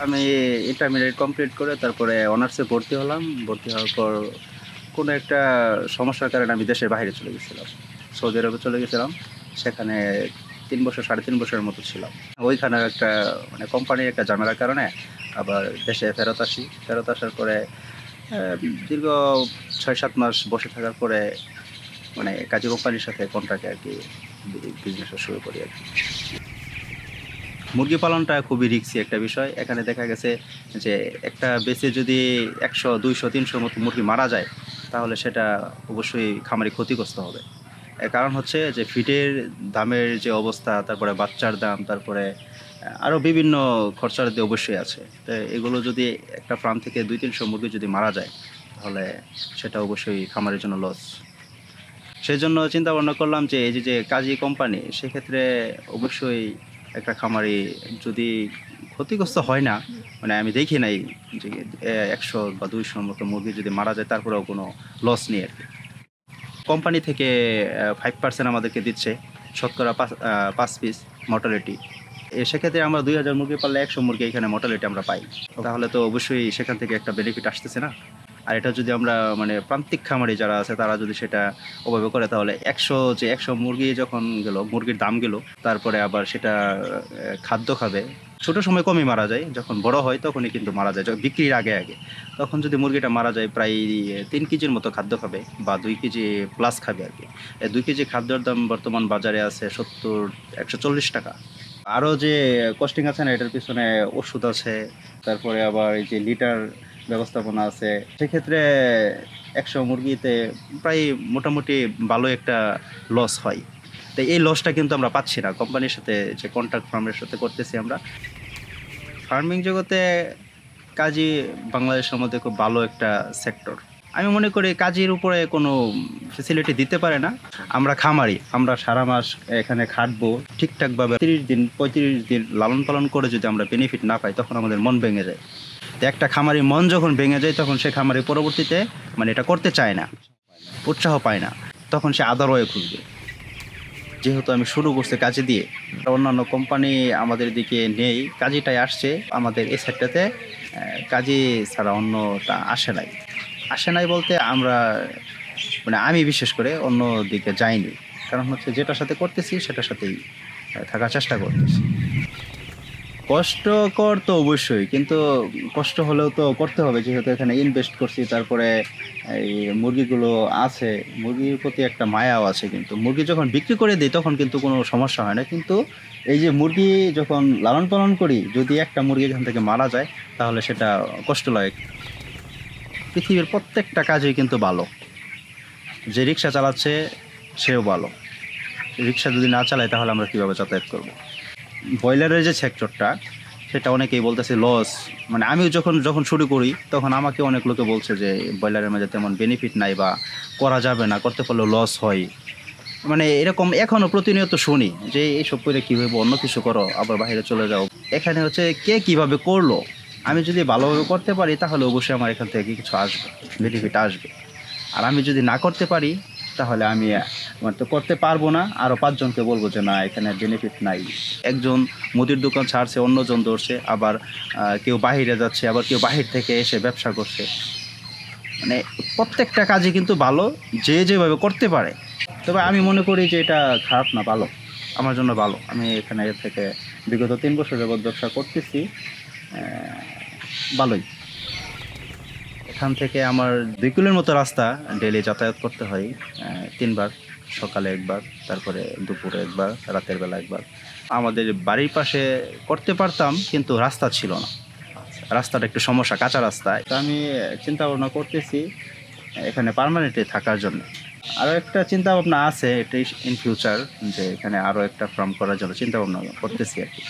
আমি intermediate complete করে তারপরে অনার্সে ভর্তি হলাম। ভর্তি হওয়ার পর কোনো একটা সমস্যার কারণে আমি দেশের বাইরে চলে গেছিলাম। সৌদি আরবে চলে গেছিলাম। সেখানে ৩ বছর ৩.৫ বছরের মতো ছিলাম। ওইখানের একটা মানে কোম্পানির একটা ঝামেলার কারণে আবার দেশে ফেরত আসি। ফেরত আসার পরে অ্যা দীর্ঘ ৬-৭ মাস বসে থাকার পরে মানে কাজী কোম্পানির সাথে কন্ট্রাক্টে আরকি বিজনেসটা শুরু করি আরকি। মুরগি পালনটা খুবই রিস্কি একটা বিষয়। এখানে দেখা গেছে যে একটা বেচে যদি ১০০, ২০০, ৩০০ মতো মুরগি মারা যায়, তাহলে সেটা অবশ্যই খামারি ক্ষতিগ্রস্ত হবে। এর কারণ হচ্ছে যে ফিডের দামের যে অবস্থা, তারপরে বাচ্চার দাম, তারপরে আরও বিভিন্ন খরচার দিয়ে অবশ্যই আছে। তো এগুলো যদি একটা ফার্ম থেকে ২-৩০০ মুরগি যদি মারা যায়, তাহলে সেটা অবশ্যই খামারের জন্য লস। সেজন্য চিন্তা ভাবনা করলাম যে এই যে কাজী কোম্পানি, সেক্ষেত্রে অবশ্যই একটা খামারি যদি ক্ষতিগ্রস্ত হয় না, মানে আমি দেখি নাই যে ১০০ বা ২০০ মতো মুরগি যদি মারা যায় তারপরেও কোনো লস নেই আরকি। কোম্পানি থেকে 5% আমাদেরকে দিচ্ছে, শতকরা ৫ পিস মর্টালিটি। সেক্ষেত্রে আমরা ২,০০০ মুরগি পারলে ১০০ মুরগি এখানে মর্টালিটি আমরা পাই। তাহলে তো অবশ্যই সেখান থেকে একটা বেনিফিট আসতেছে না? আর এটা যদি আমরা মানে প্রান্তিক খামারি যারা আছে তারা যদি সেটা ওভাবে করে, তাহলে ১০০ মুরগি যখন গেল, মুরগির দাম গেল, তারপরে আবার সেটা খাদ্য খাবে। ছোট সময় কমই মারা যায়। যখন বড় হয় তখনই কিন্তু মারা যায়। বিক্রির আগে। তখন যদি মুরগিটা মারা যায় প্রায় ৩ কেজির মতো খাদ্য খাবে বা ২ কেজি প্লাস খাবে আরকি। ২ কেজি খাদ্যের দাম বর্তমান বাজারে আছে ৭০, ৳১৪০। আরও যে কস্টিং আছে না, এটার পিছনে ওষুধ আছে, তারপরে আবার এই যে লিটার ব্যবস্থাপনা আছে। সেক্ষেত্রে ১০০ মুরগিতে প্রায় মোটামুটি ভালো একটা লস হয়। তো এই লসটা কিন্তু আমরা পাচ্ছি না কোম্পানির সাথে, যে কন্ট্রাক্ট ফার্মের সাথে করতেছি আমরা। ফার্মিং জগতে কাজী বাংলাদেশের মধ্যে খুব ভালো একটা সেক্টর। আমি মনে করি কাজীর উপরে কোনো ফেসিলিটি দিতে পারে না। আমরা খামারি, আমরা সারা মাস এখানে খাটবো ঠিকঠাকভাবে ৩০ দিন ৩৫ দিন লালন পালন করে যদি আমরা বেনিফিট না পাই, তখন আমাদের মন ভেঙে যায়। তো একটা খামারির মন যখন ভেঙে যায়, তখন সে খামারি পরবর্তীতে মানে এটা করতে চায় না, উৎসাহ পায় না। তখন সে আদার ওয়ে খুঁজবে। যেহেতু আমি শুরু করছি কাজী দিয়ে, অন্যান্য কোম্পানি আমাদের দিকে নেই, কাজীটাই আসছে আমাদের এই সাইডটাতে। কাজী ছাড়া অন্যটা আসে নাই বলতে আমরা মানে আমি বিশেষ করে অন্য দিকে যাইনি। কারণ হচ্ছে যেটার সাথে করতেছি সেটার সাথেই থাকার চেষ্টা করতেছি। কষ্টকর তো অবশ্যই, কিন্তু কষ্ট হলেও তো করতে হবে, যেহেতু এখানে ইনভেস্ট করছি। তারপরে এই মুরগিগুলো আছে, মুরগির প্রতি একটা মায়াও আছে। কিন্তু মুরগি যখন বিক্রি করে দিই তখন কিন্তু কোনো সমস্যা হয় না। কিন্তু এই যে মুরগি যখন লালন পালন করি, যদি একটা মুরগি এখান থেকে মারা যায়, তাহলে সেটা কষ্ট লাগে। পৃথিবীর প্রত্যেকটা কাজই কিন্তু ভালো। যে রিক্সা চালাচ্ছে সেও ভালো। রিক্সা যদি না চালায় তাহলে আমরা কীভাবে যাতায়াত করব? ব্রয়লারের যে সেক্টরটা, সেটা অনেকেই বলতেছে লস। মানে আমিও যখন শুরু করি, তখন আমাকে অনেক লোকে বলছে যে ব্রয়লারের মাঝে তেমন বেনিফিট নাই বা করা যাবে না, করতে পারলেও লস হয়। মানে এরকম এখনও প্রতিনিয়ত শুনি যে এইসব করে কী হইব, অন্য কিছু করো, আবার বাইরে চলে যাও। এখানে হচ্ছে কে কীভাবে করলো। আমি যদি ভালোভাবে করতে পারি তাহলে অবশ্যই আমার এখান থেকে কিছু আসবে, বেনিফিট আসবে। আর আমি যদি না করতে পারি, তাহলে আমি মানে তো করতে পারবো না। আরও ৫ জনকে বলবো যে না, এখানে বেনিফিট নাই। একজন মুদির দোকান ছাড়ছে, অন্যজন ধরছে, আবার কেউ বাহিরে যাচ্ছে, আবার কেউ বাহির থেকে এসে ব্যবসা করছে। মানে প্রত্যেকটা কাজই কিন্তু ভালো, যে যেভাবে করতে পারে। তবে আমি মনে করি যে এটা খারাপ না, ভালো, আমার জন্য ভালো। আমি এখানে থেকে বিগত ৩ বছর যাবৎ ব্যবসা করতেছি। ভালোই। এখান থেকে আমার ২ কিলোর মতো রাস্তা ডেইলি যাতায়াত করতে হয় ৩ বার। সকালে একবার, তারপরে দুপুরে একবার, রাতের বেলা একবার। আমাদের বাড়ির পাশে করতে পারতাম, কিন্তু রাস্তা ছিল না। রাস্তাটা একটু সমস্যা, কাঁচা রাস্তায়। তো আমি চিন্তা ভাবনা করতেছি এখানে পার্মানেন্টলি থাকার জন্য। আরও একটা চিন্তা ভাবনা আছে, এটা ইন ফিউচার, যে এখানে আরও একটা ফার্ম করার জন্য চিন্তা ভাবনা করতেছি আরকি।